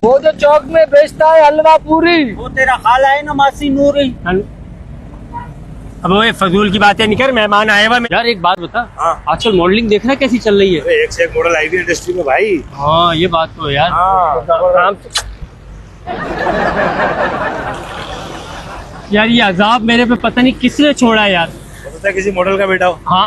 वो जो चौक में बेचता है हलवा पूरी, वो तेरा खाला है ना मासी नूरी। अब वो फजूल की बातें नहीं कर, मेहमान आए हुए। यार एक बात बता, आजकल मॉडलिंग देख रहा है कैसी चल रही है? एक से एक मॉडल आई हुई इंडस्ट्री में भाई। हाँ ये बात तो है यार। यार ये अजाब मेरे पे पता नहीं किसने छोड़ा है यार। पता है किसी मॉडल का बेटा हो। हाँ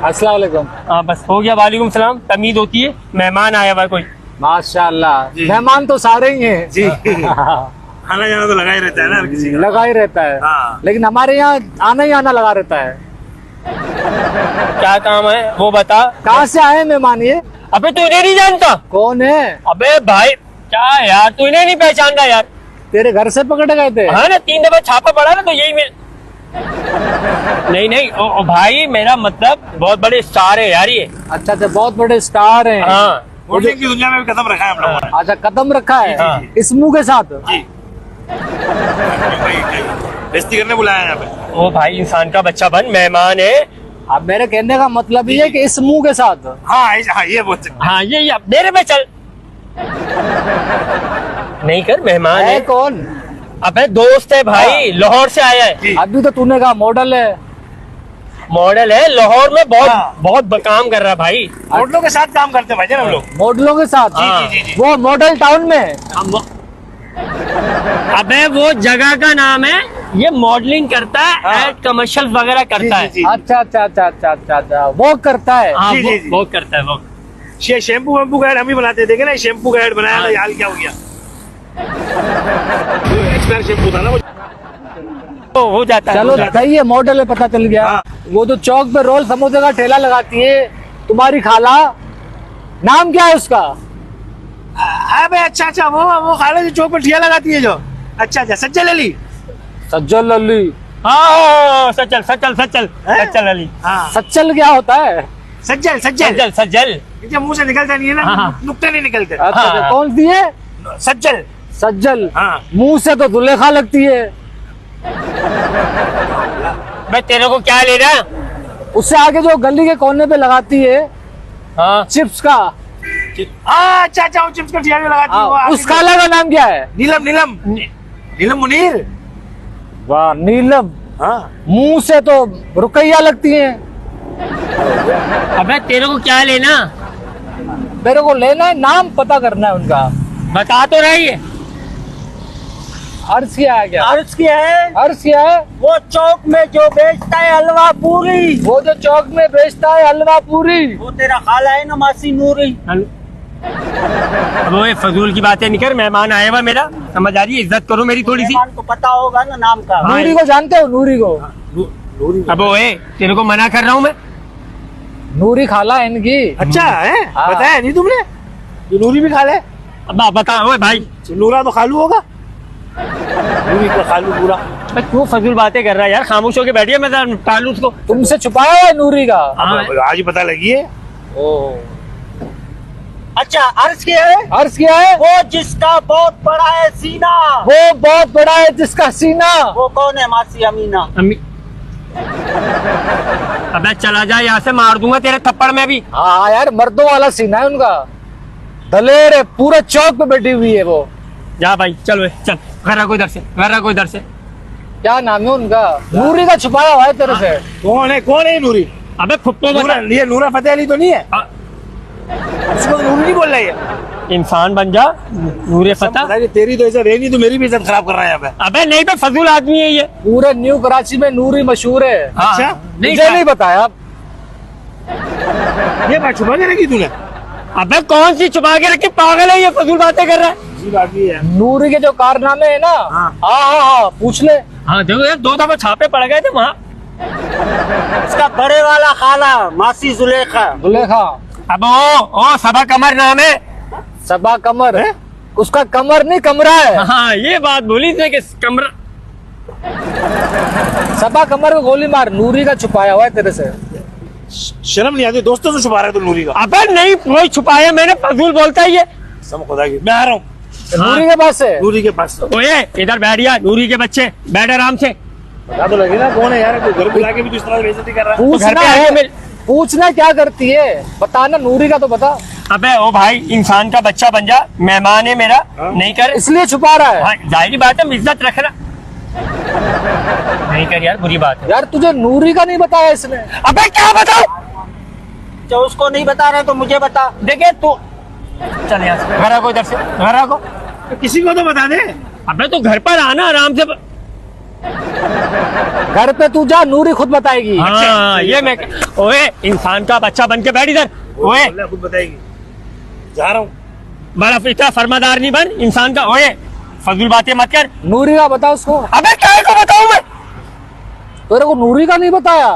अस्सलाम वालेकुम। हाँ बस हो गया। वालेकुम सलाम। तमीज होती है, मेहमान आया हुआ कोई। माशाल्लाह, मेहमान तो सारे ही हैं जी। आना जाना तो लगा ही रहता है ना हर किसी का। लगा ही रहता है। हाँ। लेकिन हमारे यहाँ आना ही आना लगा रहता है। क्या काम है वो बता। कहाँ से आए मेहमान ये? अबे तू इन्हें नहीं जानता? कौन है? अबे भाई क्या यार, तू इन्हें नहीं पहचानता यार? तेरे घर से पकड़े गए थे? हाँ ना, 3 दफा छापा पड़ा ना तो यही मिल। नहीं ओ भाई, मेरा मतलब बहुत बड़े स्टार है यार ये। अच्छा अच्छा, बहुत बड़े स्टार हैं। हाँ मॉडलिंग की दुनिया में भी कदम रखा है हम लोगों ने। अच्छा, कदम रखा है। हाँ। इस मुंह के साथ? जी। बेइज्जती करने बुलाया है यहाँ पे। ओ भाई, इंसान का बच्चा बन, मेहमान है। अब मेरे कहने का मतलब ये है कि इस मुंह के साथ। हाँ ये बहुत हाँ ये मेरे पे चल। नहीं कर, मेहमान है है। कौन? अबे दोस्त है भाई, लाहौर से आया है। अभी तो तूने कहा मॉडल है। मॉडल है, लाहौर में बहुत हाँ। बहुत काम कर रहा है भाई। मॉडलों के साथ काम करते हैं भाई हम लोग। मॉडलों के साथ? जी। वो मॉडल टाउन में? अबे वो जगह का नाम है, ये मॉडलिंग करता है। हाँ। एड कमर्शियल वगैरह करता है। अच्छा अच्छा अच्छा अच्छा अच्छा अच्छा, वो करता है। हाँ जी, जी। वो करता है वो। शैम्पू वैम्पू का ऐड हम ही बनाते थे ना। शैम्पू का ऐड बनाया था, हाल क्या हो गया। एक्सपायर शैम्पू था ना वो। तो हो जाता है। चलो सही है, मॉडल है, पता चल गया। हाँ। वो जो चौक पे रोल समोसे का ठेला लगाती है तुम्हारी खाला, नाम क्या है उसका? हाँ भाई, अच्छा वो खाला जो चौक पर ठिया लगाती है जो। अच्छा सज्जल अली। सज्जल अली? हाँ सच्चल अली। हाँ सच्चल क्या होता है? सज्जल सज्जल। जो मुंह से निकलता नहीं है ना, हाँ। नुक्ते नहीं निकलते। अच्छा अच्छा, हाँ। कौन सी है? सज्जल। सज्जल? हाँ। मुंह से तो दुलेखा लगती है। मैं तेरे को क्या ले रहा? उससे आगे जो गली के कोने पे लगाती है हाँ चिप्स का। अच्छा वो चिप्स का ठिया जो लगाती है वो आगे उस खाला का नाम क्या है? नीलम मुनीर। वाह, नीलम। हाँ। मुंह से तो रुकैया लगती है। अबे तेरे को क्या लेना? मेरे को लेना है, नाम पता करना है उनका। बता तो रही है। अर्ज किया है क्या? अर्ज किया है, अर्ज किया है। वो चौक में जो बेचता है हलवा पूरी, वो जो चौक में बेचता है हलवा पूरी, वो तेरा खाला है ना मासी नूरी। अब वो ये फजूल की बातें नहीं कर, मेहमान आया हुआ मेरा, समझ आ रही है? इज्जत करो मेरी थोड़ी सी। मेहमान को पता होगा ना नाम का। हाँ। नूरी को जानते हो? नूरी को? अब वो तेरे को मना कर रहा हूँ मैं। नूरी खाला है इनकी। अच्छा है, हाँ। बताया नहीं तुमने? जो नूरी भी खा ले। अब बता ओए भाई। नूरा तो खालू होगा। नूरी का खालू पूरा। मैं क्यों फजूल बातें कर रहा है यार? खामोश होके बैठिए, मैं टालू उसको। तुमसे छुपाया है नूरी का? हाँ। आज ही पता लगी है। अच्छा, अर्ज किया है, अर्ज किया है। वो जिसका बहुत बड़ा है सीना, वो बहुत बड़ा है जिसका सीना। वो कौन है मासी अमीना? अम्मी। अबे चला जा यहाँ से, मार दूंगा तेरे थप्पड़ में भी। हाँ यार, मर्दों वाला सीना है उनका। दलेर है, पूरे चौक पे बैठी हुई है वो। जा भाई चल चल, घर को इधर से। क्या नाम है उनका? नूरी का छुपाया हुआ है तेरे से। कौन है नूरी? अबे फुप्पो नूरा, ये नूरा फतेह अली तो नहीं है? हाँ। इसको तो नूरी नहीं बोल रहा है। इंसान बन जा, नूरे फतेह। पता नहीं, तेरी तो ऐसा रहनी, तो मेरी भी इज्जत खराब कर रहा है यहाँ पे। अबे नहीं तो फजूल आदमी है ये। पूरे न्यू कराची में नूरी मशहूर है। अच्छा? मुझे नहीं बताया। ये बात छुपा के रखी तूने? अबे कौन सी छुपा के रखी? पागल है ये, फजूल बातें कर रहा है। जी बाकी है। नूरी के जो कारनामे है ना, हाँ। हाँ, पूछ ले। हाँ देखो यार, 2 दफा छापे पड़ गए थे वहाँ। इसका बड़े वाला खाला मासी जुलेखा। दुलेखा? अब ओ सबा कमर नाम है। सबा कमर है? उसका कमर नहीं, कमरा है। हाँ ये बात बोली थी कि कमरा। सबा कमर को गोली मार। नूरी का छुपाया हुआ है तेरे से। शर्म नहीं आती? दोस्तों से छुपा रहा है तू नूरी का? अबे नहीं, कोई छुपाया मैंने, फजूल बोलता है ये। सब खुदा की, मैं आ रहा हूँ नूरी के पास है? नूरी के पास। ओए इधर बैठ गया, नूरी के बच्चे बैठ आराम से। पता तो लगे ना कौन है यार। तू घर बुला के भी तो इस तरह से बेइज्जती कर रहा है। घर पूछना पे आके है, पूछना क्या करती है, बताना। नूरी का तो बता। अबे ओ भाई, इंसान का बच्चा बन जा, मेहमान है मेरा, नहीं कर। इसलिए छुपा रहा है। हाँ, जाहिर बात है, इज्जत रखना। नहीं कर यार, बुरी बात है। यार तुझे नूरी का नहीं बताया इसने। अबे क्या बताओ? जो उसको नहीं बता रहे तो मुझे बता। देखे तू, चल यहाँ से, घर आ को, इधर से घर आ को। तो किसी को तो बता दे। अबे तो घर पर आना आराम से। घर पे तू जा, नूरी खुद बताएगी। हाँ, ये मैं, ओए इंसान का बच्चा बन के बैठ इधर। ओए बोला, खुद बताएगी। जा रहा हूँ। बड़ा इतना फरमादार नहीं बन इंसान का। ओए फजूल बातें मत कर। नूरी का बता उसको। अबे क्या को बताऊं मैं? तेरे को नूरी का नहीं बताया?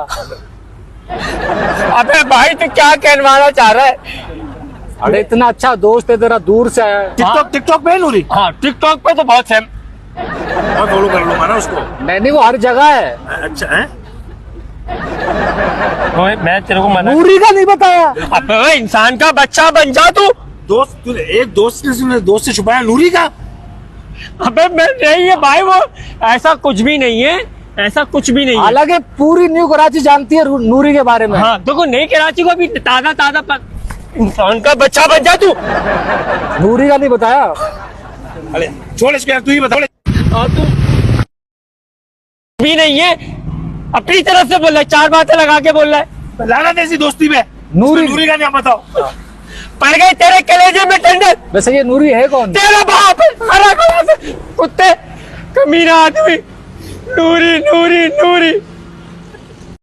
अबे भाई तू क्या कहलवाना चाह रहा है? अरे इतना अच्छा दोस्त है तेरा, दूर से आया है। टिकटॉक पे है नूरी। हाँ, टिकटॉक पे तो बहुत है। मैं फॉलो कर लूंगा ना उसको। नहीं, वो हर जगह है। अच्छा है। ओए मैं तेरे को मना। नूरी का नहीं बताया। अबे ओए, इंसान का बच्चा बन जा तू। दोस्त, तूने एक दोस्त से छुपाया नूरी का। अबे मैं नहीं है भाई, वो ऐसा कुछ भी नहीं है, ऐसा कुछ भी नहीं है। हालांकि पूरी न्यू कराची जानती है नूरी के बारे में। हाँ देखो, नई कराची को भी ताजा ताजा इंसान का बच्चा बन जा तू। नूरी का नहीं बताया। अरे छोड़ इसको यार, तू ही बता। और तू भी नहीं है, अपनी तरफ से बोल रहा है, चार बातें लगा के बोल रहा है। लानत ऐसी दोस्ती पे। नूरी का नहीं बताओ। पड़ गए तेरे कलेजे में ठंडक। वैसे ये नूरी है कौन? तेरा बाप है, हरा कला से कुत्ते, कमीना आदमी। नूरी नूरी नूरी।